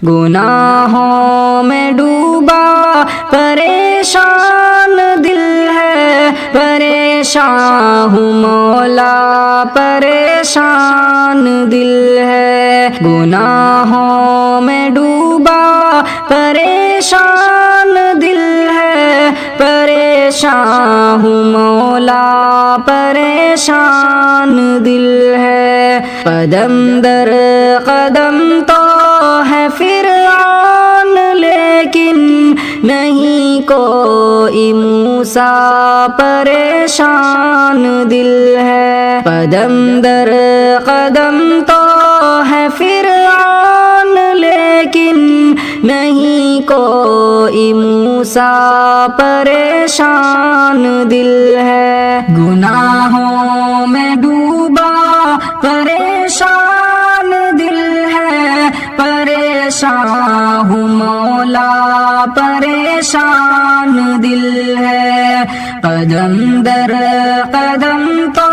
گناہوں میں ڈوبا پریشان دل ہے، پریشان ہوں مولا پریشان دل ہے۔ گناہوں میں ڈوبا پریشان دل ہے، پریشان ہوں مولا پریشان دل ہے۔ قدم در قدم تو ہے فرعون لیکن نہیں کوئی موسیٰ پریشان دل ہے۔ قدم در قدم تو ہے فرعون لیکن نہیں کوئی موسیٰ پریشان دل ہے۔ گناہوں میں ڈوبا پریشان دل ہے، پریشان ہوں مولا پریشان دل ہے۔ قدم در قدم تو